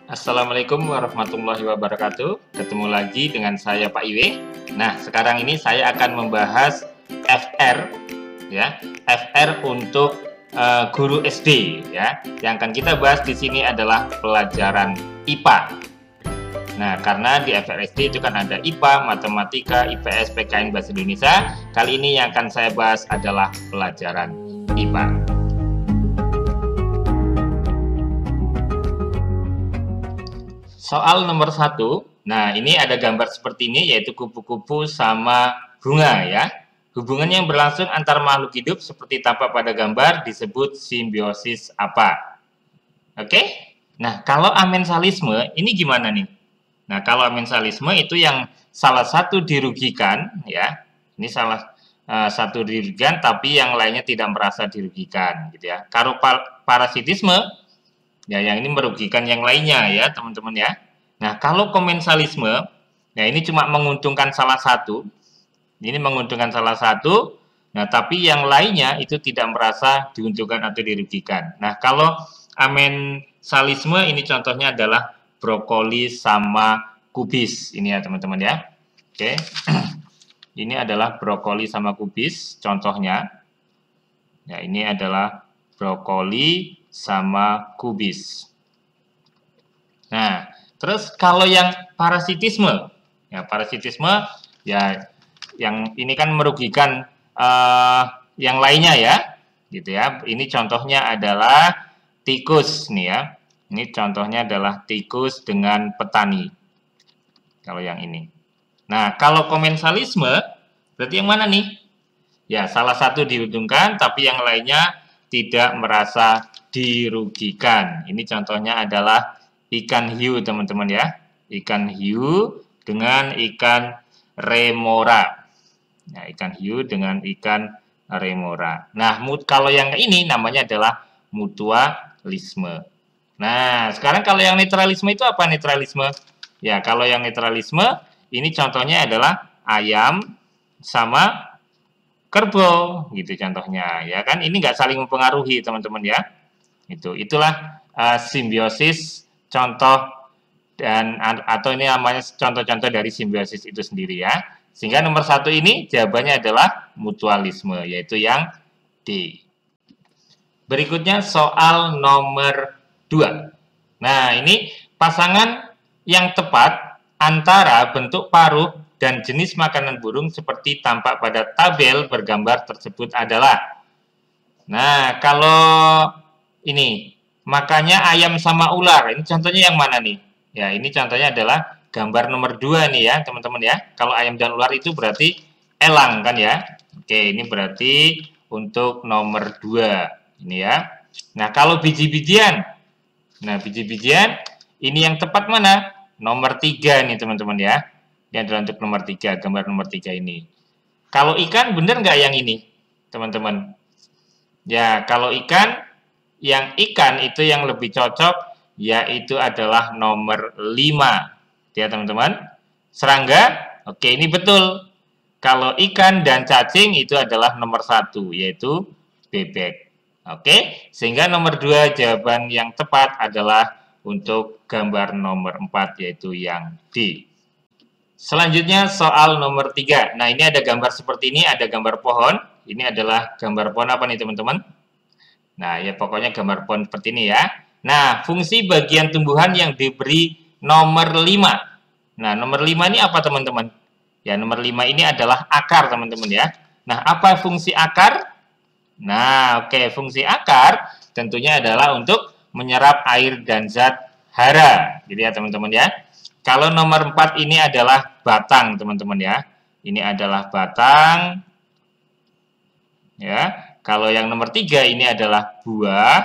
Assalamualaikum warahmatullahi wabarakatuh. Ketemu lagi dengan saya Pak Iwe. Nah, sekarang ini saya akan membahas FR ya. FR untuk guru SD ya. Yang akan kita bahas di sini adalah pelajaran IPA. Nah, karena di FR SD itu kan ada IPA, Matematika, IPS, PKN Bahasa Indonesia. Kali ini yang akan saya bahas adalah pelajaran IPA. Soal nomor 1, nah ini ada gambar seperti ini, yaitu kupu-kupu sama bunga ya. Hubungan yang berlangsung antar makhluk hidup seperti tampak pada gambar disebut simbiosis apa? Oke? Nah, kalau amensalisme ini gimana nih? Nah, kalau amensalisme itu yang salah satu dirugikan ya. Ini salah satu dirugikan tapi yang lainnya tidak merasa dirugikan gitu ya. Kalau parasitisme ya, yang ini merugikan yang lainnya ya, teman-teman ya. Nah, kalau komensalisme, ya ini cuma menguntungkan salah satu. Ini menguntungkan salah satu, nah tapi yang lainnya itu tidak merasa diuntungkan atau dirugikan. Nah, kalau amensalisme ini contohnya adalah brokoli sama kubis. Ini ya, teman-teman ya. Oke. Ini adalah brokoli sama kubis contohnya. Ya, ini adalah brokoli sama kubis. Nah, terus kalau yang parasitisme, ya parasitisme ya yang ini kan merugikan yang lainnya ya, gitu ya. Ini contohnya adalah tikus nih ya. Ini contohnya adalah tikus dengan petani. Kalau yang ini. Nah, kalau komensalisme berarti yang mana nih? Ya, salah satu diuntungkan tapi yang lainnya tidak merasa dirugikan. Ini contohnya adalah ikan hiu, teman-teman ya. Ikan hiu dengan ikan remora. Nah, ikan hiu dengan ikan remora. Nah, kalau yang ini namanya adalah mutualisme. Nah, sekarang kalau yang netralisme itu apa netralisme? Ya, kalau yang netralisme ini contohnya adalah ayam sama kerbau gitu contohnya ya kan, ini nggak saling mempengaruhi teman-teman ya. Itulah simbiosis contoh dan atau ini namanya contoh-contoh dari simbiosis itu sendiri ya. Sehingga nomor 1 ini jawabannya adalah mutualisme, yaitu yang D. Berikutnya soal nomor 2. Nah, ini pasangan yang tepat antara bentuk paruh dan jenis makanan burung seperti tampak pada tabel bergambar tersebut adalah. Nah, kalau ini makanya ayam sama ular, ini contohnya yang mana nih? Ya, ini contohnya adalah gambar nomor 2 nih ya, teman-teman ya. Kalau ayam dan ular itu berarti elang kan ya. Oke, ini berarti untuk nomor 2 ini ya. Nah, kalau biji-bijian. Nah, biji-bijian ini yang tepat mana? Nomor 3 nih, teman-teman ya. Ini adalah untuk nomor 3, gambar nomor 3 ini. Kalau ikan, benar nggak yang ini, teman-teman? Ya, kalau ikan, yang ikan itu yang lebih cocok, yaitu adalah nomor 5. Ya, teman-teman. Serangga, oke, ini betul. Kalau ikan dan cacing itu adalah nomor 1, yaitu bebek. Oke, sehingga nomor 2 jawaban yang tepat adalah untuk gambar nomor 4, yaitu yang D. Selanjutnya soal nomor 3. Nah, ini ada gambar seperti ini, ada gambar pohon. Ini adalah gambar pohon apa nih, teman-teman? Nah, ya pokoknya gambar pohon seperti ini ya. Nah, fungsi bagian tumbuhan yang diberi nomor 5. Nah, nomor 5 ini apa, teman-teman? Ya, nomor 5 ini adalah akar, teman-teman ya. Nah, apa fungsi akar? Nah, oke, fungsi akar tentunya adalah untuk menyerap air dan zat hara. Jadi ya, teman-teman ya. Kalau nomor 4 ini adalah batang, teman-teman ya. Ini adalah batang. Ya. Kalau yang nomor 3 ini adalah buah.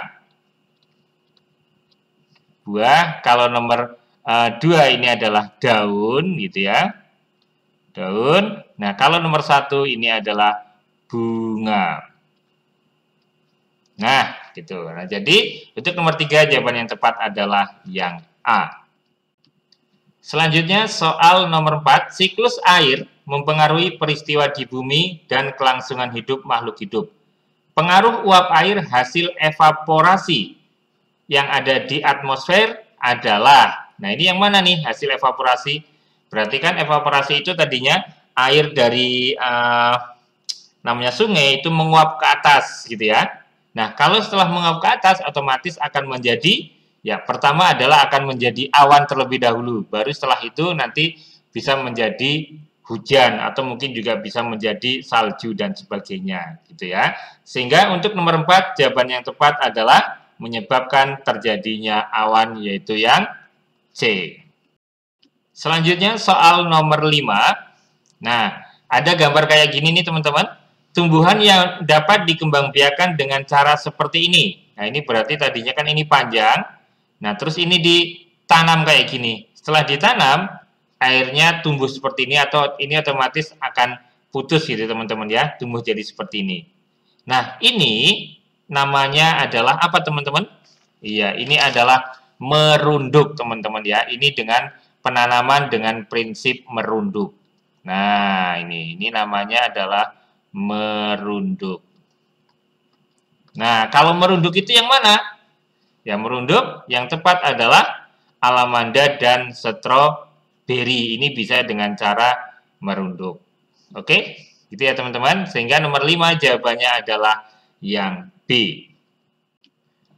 Buah. Kalau nomor 2 ini adalah daun gitu ya. Daun. Nah, kalau nomor 1 ini adalah bunga. Nah, gitu. Nah, jadi untuk nomor 3 jawaban yang tepat adalah yang A. Selanjutnya soal nomor 4, siklus air mempengaruhi peristiwa di bumi dan kelangsungan hidup makhluk hidup. Pengaruh uap air hasil evaporasi yang ada di atmosfer adalah. Nah, ini yang mana nih hasil evaporasi? Berarti kan evaporasi itu tadinya air dari namanya sungai itu menguap ke atas gitu ya. Nah, kalau setelah menguap ke atas otomatis akan menjadi, ya pertama adalah akan menjadi awan terlebih dahulu. Baru setelah itu nanti bisa menjadi hujan atau mungkin juga bisa menjadi salju dan sebagainya gitu ya. Sehingga untuk nomor 4 jawaban yang tepat adalah menyebabkan terjadinya awan, yaitu yang C. Selanjutnya soal nomor 5. Nah, ada gambar kayak gini nih teman-teman. Tumbuhan yang dapat dikembangbiakan dengan cara seperti ini. Nah, ini berarti tadinya kan ini panjang. Nah, terus ini ditanam kayak gini. Setelah ditanam, airnya tumbuh seperti ini atau ini otomatis akan putus gitu teman-teman ya, tumbuh jadi seperti ini. Nah, ini namanya adalah apa teman-teman? Iya, ini adalah merunduk teman-teman ya. Ini dengan penanaman dengan prinsip merunduk. Nah, ini namanya adalah merunduk. Nah, kalau merunduk itu yang mana? Ya, merunduk yang tepat adalah alamanda dan stroberi. Ini bisa dengan cara merunduk. Oke, gitu ya teman-teman. Sehingga nomor 5 jawabannya adalah yang B.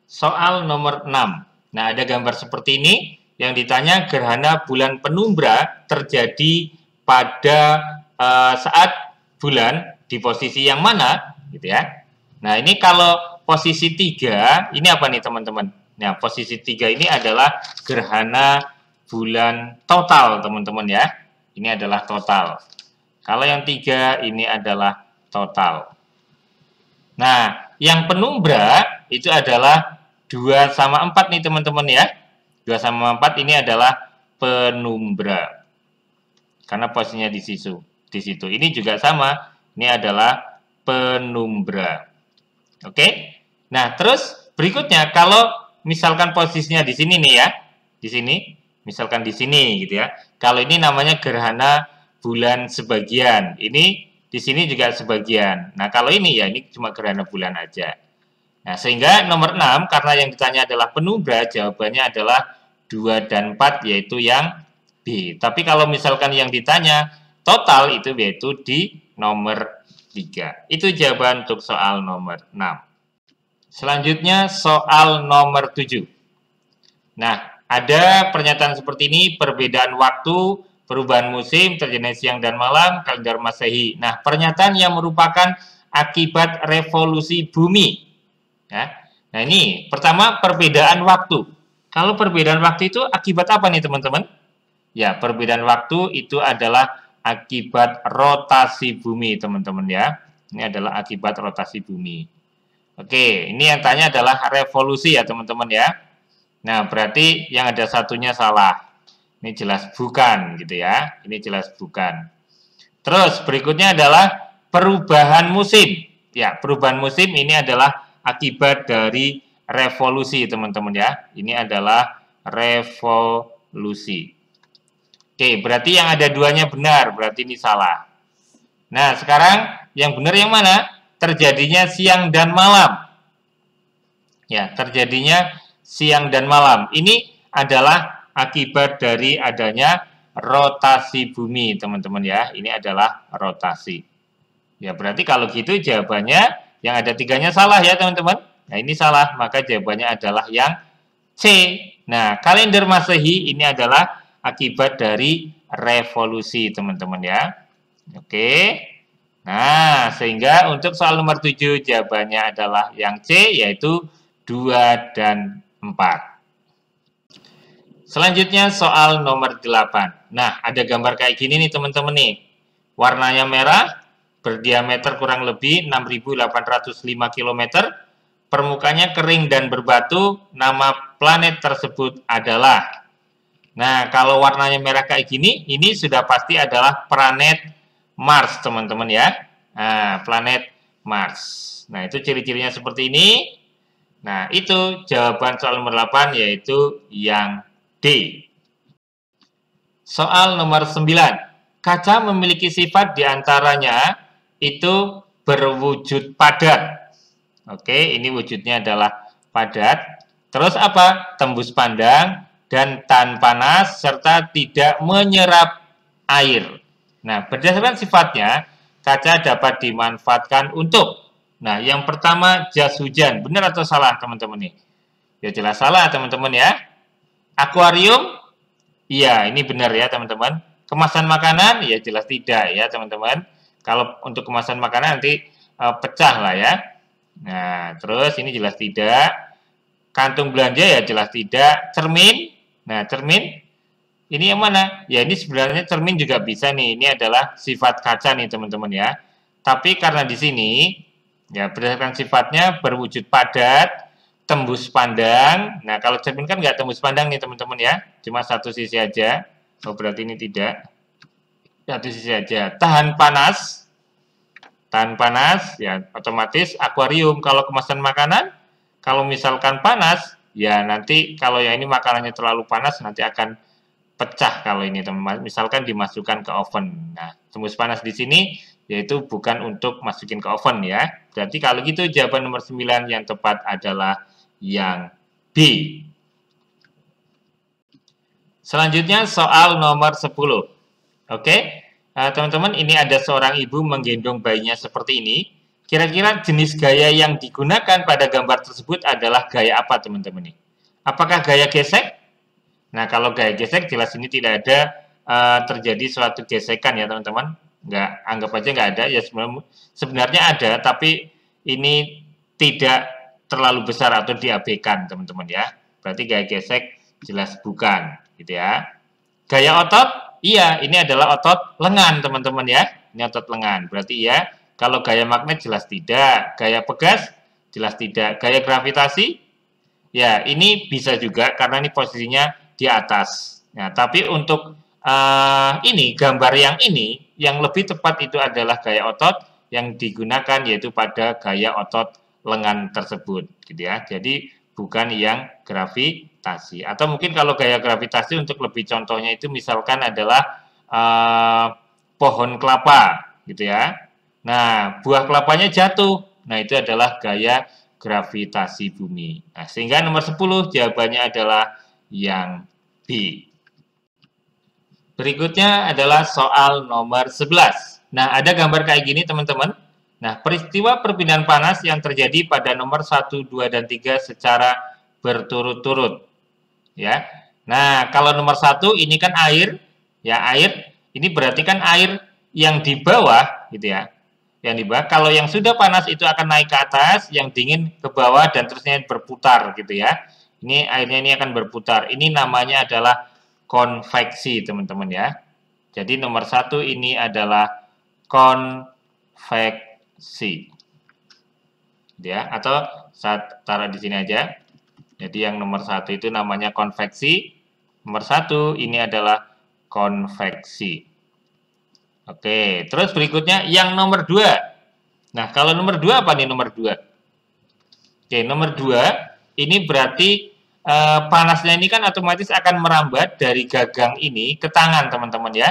Soal nomor 6. Nah, ada gambar seperti ini yang ditanya gerhana bulan penumbra terjadi pada saat bulan di posisi yang mana, gitu ya. Nah, ini kalau posisi 3, ini apa nih teman-teman? Nah, posisi 3 ini adalah gerhana bulan total, teman-teman ya. Ini adalah total. Kalau yang 3 ini adalah total. Nah, yang penumbra itu adalah 2/4 nih teman-teman ya. 2/4 ini adalah penumbra. Karena posisinya di situ. Ini juga sama. Ini adalah penumbra. Oke. Nah, terus berikutnya kalau misalkan posisinya di sini nih ya. Di sini, misalkan di sini gitu ya. Kalau ini namanya gerhana bulan sebagian. Ini di sini juga sebagian. Nah, kalau ini ya ini cuma gerhana bulan aja. Nah, sehingga nomor 6 karena yang ditanya adalah penumbra, jawabannya adalah 2 dan 4 yaitu yang B. Tapi kalau misalkan yang ditanya total itu yaitu di nomor 3. Itu jawaban untuk soal nomor 6. Selanjutnya soal nomor 7. Nah, ada pernyataan seperti ini, perbedaan waktu, perubahan musim, terjadinya siang dan malam, kalender Masehi. Nah, pernyataan yang merupakan akibat revolusi bumi. Ya. Nah, ini pertama perbedaan waktu. Kalau perbedaan waktu itu akibat apa nih teman-teman? Ya, perbedaan waktu itu adalah akibat rotasi bumi teman-teman ya. Ini adalah akibat rotasi bumi. Oke, ini yang tanya adalah revolusi ya teman-teman ya. Nah, berarti yang ada satunya salah. Ini jelas bukan gitu ya. Ini jelas bukan. Terus berikutnya adalah perubahan musim. Ya, perubahan musim ini adalah akibat dari revolusi teman-teman ya. Ini adalah revolusi. Oke, berarti yang ada duanya benar, berarti ini salah. Nah, sekarang yang benar yang mana? Terjadinya siang dan malam. Ya, terjadinya siang dan malam. Ini adalah akibat dari adanya rotasi bumi, teman-teman ya. Ini adalah rotasi. Ya, berarti kalau gitu jawabannya yang ada 3-nya salah ya, teman-teman. Nah, ini salah, maka jawabannya adalah yang C. Nah, kalender Masehi ini adalah akibat dari revolusi, teman-teman ya. Oke. Nah, sehingga untuk soal nomor 7 jawabannya adalah yang C, yaitu 2 dan 4. Selanjutnya soal nomor 8. Nah, ada gambar kayak gini nih teman-teman nih. Warnanya merah, berdiameter kurang lebih 6.805 km. Permukaannya kering dan berbatu, nama planet tersebut adalah. Nah, kalau warnanya merah kayak gini, ini sudah pasti adalah planet Mars, teman-teman ya. Nah, planet Mars. Nah, itu ciri-cirinya seperti ini. Nah, itu jawaban soal nomor 8 yaitu yang D. Soal nomor 9. Kaca memiliki sifat diantaranya itu berwujud padat. Oke, ini wujudnya adalah padat. Terus apa? Tembus pandang dan tahan panas, serta tidak menyerap air. Nah, berdasarkan sifatnya, kaca dapat dimanfaatkan untuk, nah, yang pertama jas hujan. Benar atau salah, teman-teman nih? Ya jelas salah, teman-teman ya. Akuarium, iya, ini benar ya, teman-teman. Kemasan makanan, ya jelas tidak ya, teman-teman. Kalau untuk kemasan makanan nanti pecah lah ya. Nah, terus ini jelas tidak. Kantung belanja ya jelas tidak. Cermin, nah cermin ini yang mana? Ya ini sebenarnya cermin juga bisa nih. Ini adalah sifat kaca nih teman-teman ya. Tapi karena di sini ya berdasarkan sifatnya berwujud padat, tembus pandang. Nah kalau cermin kan nggak tembus pandang nih teman-teman ya. Cuma satu sisi aja. Oh berarti ini tidak. Satu sisi aja. Tahan panas. Tahan panas ya otomatis akuarium. Kalau kemasan makanan, kalau misalkan panas, ya nanti kalau yang ini makanannya terlalu panas nanti akan pecah kalau ini teman. Misalkan dimasukkan ke oven. Nah, tembus panas di sini yaitu bukan untuk masukin ke oven ya. Berarti kalau gitu jawaban nomor 9 yang tepat adalah yang B. Selanjutnya soal nomor 10. Oke. Teman-teman, ini ada seorang ibu menggendong bayinya seperti ini. Kira-kira jenis gaya yang digunakan pada gambar tersebut adalah gaya apa, teman-teman? Apakah gaya gesek? Nah, kalau gaya gesek jelas ini tidak ada terjadi suatu gesekan ya, teman-teman. Nggak, anggap aja nggak ada. Ya sebenarnya ada, tapi ini tidak terlalu besar atau diabaikan, teman-teman ya. Berarti gaya gesek jelas bukan, gitu ya. Gaya otot? Iya, ini adalah otot lengan, teman-teman ya. Ini otot lengan. Berarti iya. Kalau gaya magnet jelas tidak. Gaya pegas jelas tidak. Gaya gravitasi? Ya, ini bisa juga karena ini posisinya di atas. Nah, tapi untuk ini gambar yang lebih tepat itu adalah gaya otot yang digunakan yaitu pada gaya otot lengan tersebut, gitu ya. Jadi bukan yang gravitasi. Atau mungkin kalau gaya gravitasi untuk lebih contohnya itu misalkan adalah pohon kelapa, gitu ya. Nah, buah kelapanya jatuh. Nah, itu adalah gaya gravitasi bumi. Nah, sehingga nomor 10 jawabannya adalah yang B. Berikutnya adalah soal nomor 11. Nah, ada gambar kayak gini, teman-teman. Nah, peristiwa perpindahan panas yang terjadi pada nomor 1, 2, dan 3 secara berturut-turut. Ya. Nah, kalau nomor 1 ini kan air. Ya, air. Ini berarti kan air yang di bawah, gitu ya. Yang di bawah. Kalau yang sudah panas itu akan naik ke atas, yang dingin ke bawah, dan terusnya berputar, gitu ya. Ini airnya ini akan berputar. Ini namanya adalah konveksi, teman-teman ya. Jadi nomor 1 ini adalah konveksi. Ya, atau saya taruh di sini aja. Jadi yang nomor 1 itu namanya konveksi. Nomor 1 ini adalah konveksi. Oke, terus berikutnya yang nomor 2. Nah, kalau nomor 2 apa nih nomor 2? Oke, nomor 2 ini berarti panasnya ini kan otomatis akan merambat dari gagang ini ke tangan, teman-teman ya.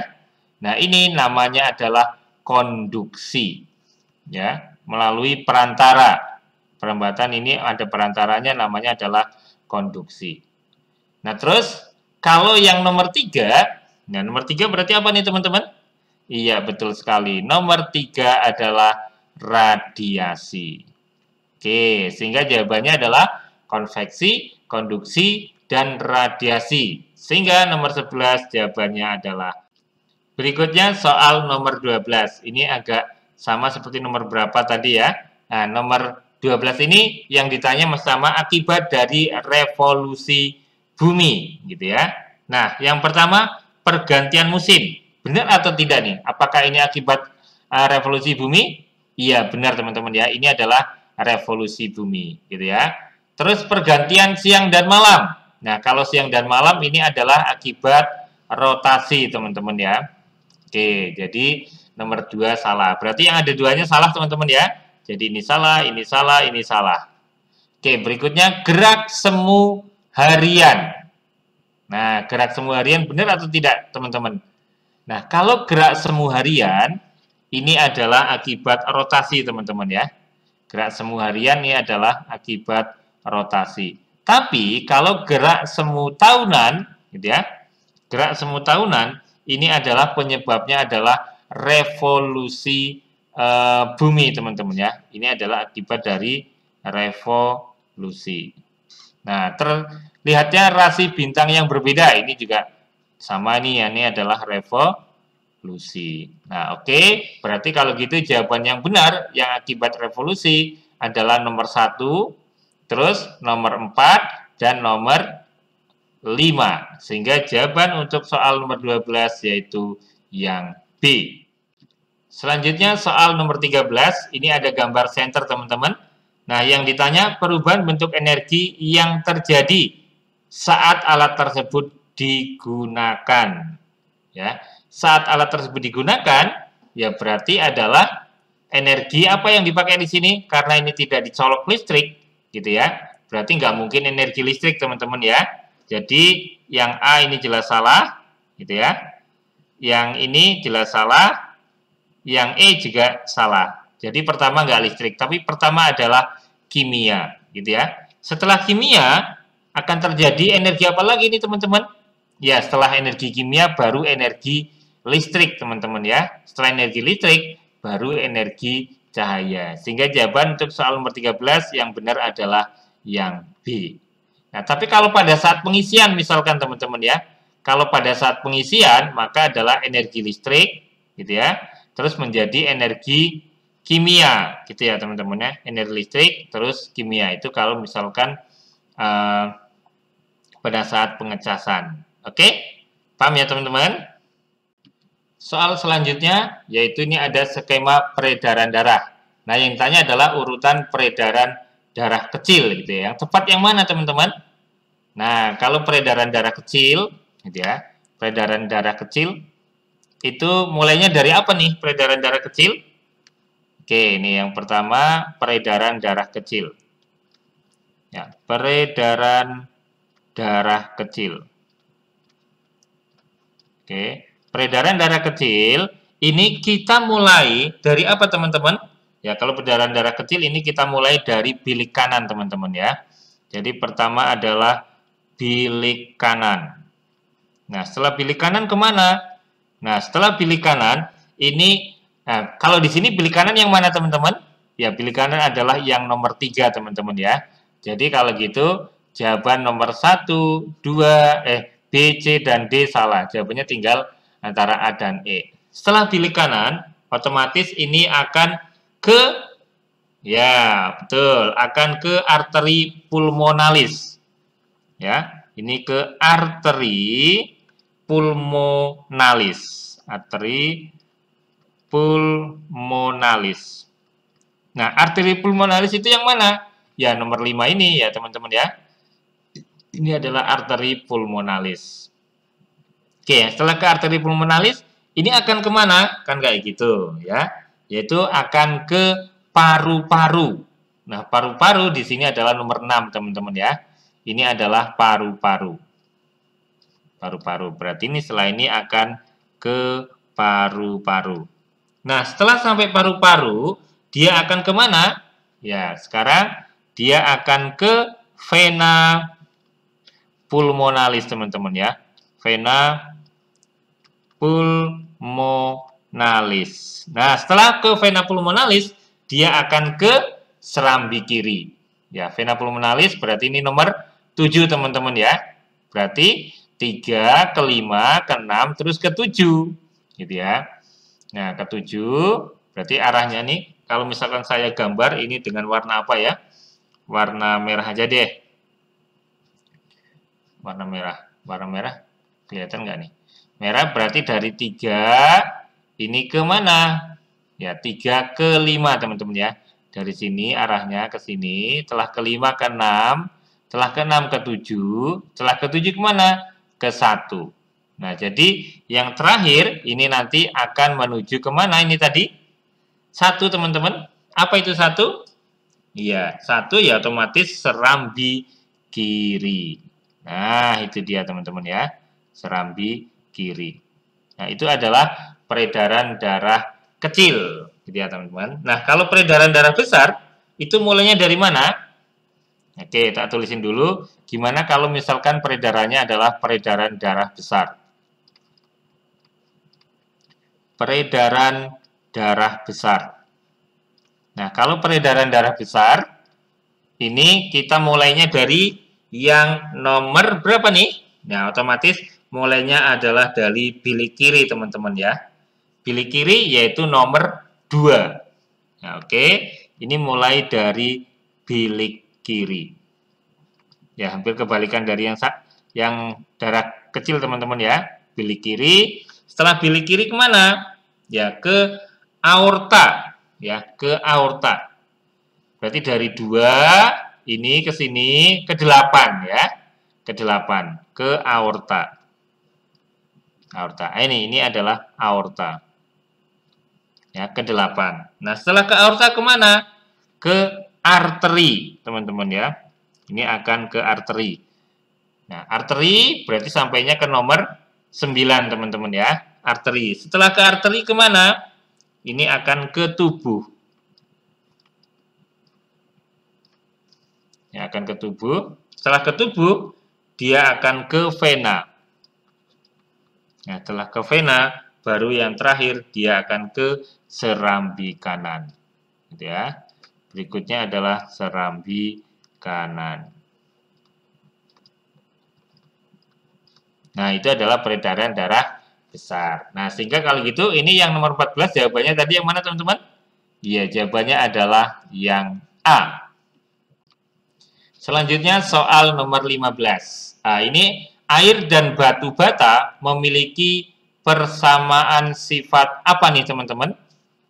Nah, ini namanya adalah konduksi. Ya, melalui perantara. Perambatan ini ada perantaranya namanya adalah konduksi. Nah, terus kalau yang nomor 3, nah nomor 3 berarti apa nih, teman-teman? Iya, betul sekali. Nomor 3 adalah radiasi. Oke, sehingga jawabannya adalah konveksi, konduksi, dan radiasi. Sehingga nomor 11 jawabannya adalah. Berikutnya soal nomor 12. Ini agak sama seperti nomor berapa tadi ya. Nah, nomor 12 ini yang ditanya sama akibat dari revolusi bumi, gitu ya. Nah, yang pertama pergantian musim. Benar atau tidak nih? Apakah ini akibat revolusi bumi? Iya, benar teman-teman ya. Ini adalah revolusi bumi, gitu ya. Terus pergantian siang dan malam. Nah, kalau siang dan malam ini adalah akibat rotasi, teman-teman ya. Oke, jadi nomor 2 salah. Berarti yang ada duanya salah, teman-teman ya. Jadi ini salah, ini salah, ini salah. Oke, berikutnya gerak semu harian. Nah, gerak semu harian benar atau tidak, teman-teman? Nah, kalau gerak semu harian, ini adalah akibat rotasi, teman-teman ya. Gerak semu harian ini adalah akibat rotasi. Tapi kalau gerak semu tahunan, gitu ya, gerak semu tahunan ini adalah penyebabnya adalah revolusi bumi, teman-teman ya. Ini adalah akibat dari revolusi. Nah, terlihatnya rasi bintang yang berbeda. Ini juga sama nih ya, ini adalah revolusi. Nah, oke. Berarti kalau gitu jawaban yang benar yang akibat revolusi adalah nomor 1, terus nomor 4, dan nomor 5. Sehingga jawaban untuk soal nomor 12 yaitu yang B. Selanjutnya soal nomor 13, ini ada gambar senter, teman-teman. Nah, yang ditanya perubahan bentuk energi yang terjadi saat alat tersebut digunakan. Ya, saat alat tersebut digunakan, ya berarti adalah energi apa yang dipakai di sini? Karena ini tidak dicolok listrik, gitu ya. Berarti nggak mungkin energi listrik, teman-teman ya. Jadi yang A ini jelas salah, gitu ya. Yang ini jelas salah. Yang E juga salah. Jadi pertama nggak listrik, tapi pertama adalah kimia, gitu ya. Setelah kimia akan terjadi energi apa lagi ini, teman-teman? Ya, setelah energi kimia baru energi listrik, teman-teman ya. Setelah energi listrik baru energi cahaya. Sehingga jawaban untuk soal nomor 13 yang benar adalah yang B. Nah, tapi kalau pada saat pengisian misalkan, teman-teman ya. Kalau pada saat pengisian maka adalah energi listrik, gitu ya. Terus menjadi energi kimia, gitu ya teman-teman ya. Energi listrik terus kimia itu kalau misalkan pada saat pengecasan. Oke? Paham ya teman-teman? Soal selanjutnya yaitu ini ada skema peredaran darah. Nah, yang ditanya adalah urutan peredaran darah kecil, gitu ya. Yang tepat yang mana, teman-teman? Nah, kalau peredaran darah kecil, gitu ya. Peredaran darah kecil itu mulainya dari apa nih peredaran darah kecil? Oke, ini yang pertama peredaran darah kecil. Ya, peredaran darah kecil. Oke, peredaran darah kecil ini kita mulai dari apa, teman-teman? Ya, kalau peredaran darah kecil ini kita mulai dari bilik kanan, teman-teman ya. Jadi pertama adalah bilik kanan. Nah, setelah bilik kanan kemana? Nah, setelah bilik kanan, ini, nah, kalau di sini bilik kanan yang mana, teman-teman? Ya, bilik kanan adalah yang nomor 3, teman-teman ya. Jadi, kalau gitu, jawaban nomor 1, 2, B, C, dan D salah. Jawabannya tinggal antara A dan E. Setelah bilik kanan, otomatis ini akan ke, ya, betul, akan ke arteri pulmonalis. Ya, ini ke arteri pulmonalis, arteri pulmonalis. Nah, arteri pulmonalis itu yang mana? Ya, nomor 5 ini ya, teman-teman ya. Ini adalah arteri pulmonalis. Oke, setelah ke arteri pulmonalis, ini akan kemana? Kan kayak gitu ya. Yaitu akan ke paru-paru. Nah, paru-paru di sini adalah nomor 6, teman-teman ya. Ini adalah paru-paru. Paru-paru. Berarti ini setelah ini akan ke paru-paru. Nah, setelah sampai paru-paru, dia akan kemana? Ya, sekarang dia akan ke vena pulmonalis, teman-teman ya. Vena pulmonalis. Nah, setelah ke vena pulmonalis, dia akan ke serambi kiri. Ya, vena pulmonalis berarti ini nomor 7, teman-teman ya. Berarti 3, ke 5, ke 6, terus ke 7. Gitu ya. Nah, ke 7, berarti arahnya nih, kalau misalkan saya gambar ini dengan warna apa ya? Warna merah aja deh. Warna merah. Warna merah, kelihatan nggak nih? Merah berarti dari 3, ini ke mana? Ya, 3 ke 5, teman-teman ya. Dari sini arahnya ke sini, setelah ke 5 ke 6, setelah ke 6 ke 7, setelah ke 7 kemana? Ke 1. Nah, jadi yang terakhir ini nanti akan menuju kemana ini tadi? 1, teman-teman. Apa itu 1? Iya, 1 ya otomatis serambi kiri. Nah, itu dia teman-teman ya. Serambi kiri. Nah, itu adalah peredaran darah kecil. Gitu ya, teman-teman. Nah, kalau peredaran darah besar, itu mulainya dari mana? Oke, tak tulisin dulu. Gimana kalau misalkan peredarannya adalah peredaran darah besar? Peredaran darah besar. Nah, kalau peredaran darah besar, ini kita mulainya dari yang nomor berapa nih? Nah, otomatis mulainya adalah dari bilik kiri, teman-teman ya. Bilik kiri yaitu nomor 2. Nah, oke. Ini mulai dari bilik kiri. Ya, hampir kebalikan dari yang darah kecil, teman-teman ya. Bilik kiri. Setelah bilik kiri kemana? Ya, ke aorta. Ya, ke aorta. Berarti dari 2 ini ke sini ke 8 ya. Ke 8 ke aorta. Aorta. Ini adalah aorta. Ya, ke 8. Nah, setelah ke aorta kemana? Ke arteri, teman-teman ya. Ini akan ke arteri. Nah, arteri berarti sampainya ke nomor 9, teman-teman ya. Arteri. Setelah ke arteri kemana? Ini akan ke tubuh. Ya, akan ke tubuh. Setelah ke tubuh, dia akan ke vena. Nah, setelah ke vena, baru yang terakhir dia akan ke serambi kanan. Gitu ya. Berikutnya adalah serambi kanan. Nah, itu adalah peredaran darah besar. Nah, sehingga kalau gitu ini yang nomor 14 jawabannya tadi yang mana, teman-teman? Iya, jawabannya adalah yang A. Selanjutnya soal nomor 15. Nah, ini air dan batu bata memiliki persamaan sifat apa nih, teman-teman?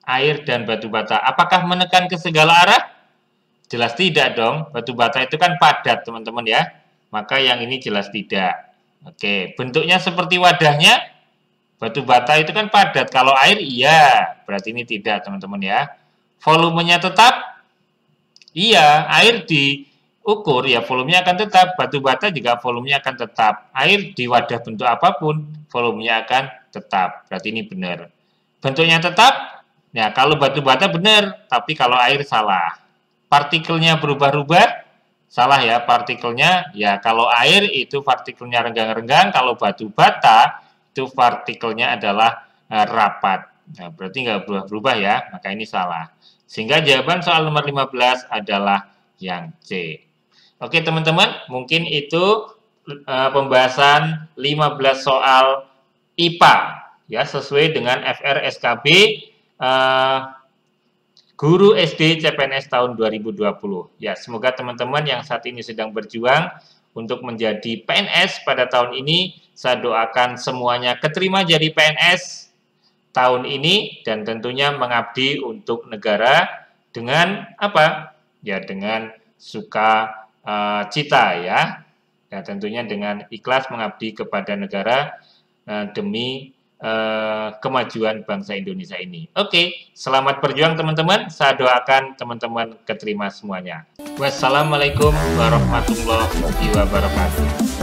Air dan batu bata. Apakah menekan ke segala arah? Jelas tidak dong. Batu bata itu kan padat, teman-teman ya. Maka yang ini jelas tidak. Oke, bentuknya seperti wadahnya. Batu bata itu kan padat. Kalau air iya, berarti ini tidak, teman-teman ya. Volumenya tetap? Iya, air diukur ya volumenya akan tetap. Batu bata juga volumenya akan tetap. Air di wadah bentuk apapun, volumenya akan tetap. Berarti ini benar. Bentuknya tetap? Ya, kalau batu bata benar, tapi kalau air salah. Partikelnya berubah-ubah? Salah ya, partikelnya. Ya, kalau air itu partikelnya renggang-renggang, kalau batu bata itu partikelnya adalah rapat. Nah, berarti nggak berubah-berubah ya, maka ini salah. Sehingga jawaban soal nomor 15 adalah yang C. Oke teman-teman, mungkin itu pembahasan 15 soal IPA ya, sesuai dengan FR SKB Guru SD CPNS tahun 2020. Ya, semoga teman-teman yang saat ini sedang berjuang untuk menjadi PNS pada tahun ini, saya doakan semuanya keterima jadi PNS tahun ini dan tentunya mengabdi untuk negara dengan apa? Ya, dengan suka cita ya. Ya, tentunya dengan ikhlas mengabdi kepada negara demi kemajuan bangsa Indonesia ini. Oke, selamat berjuang teman-teman. Saya doakan teman-teman keterima semuanya. Wassalamualaikum warahmatullahi wabarakatuh.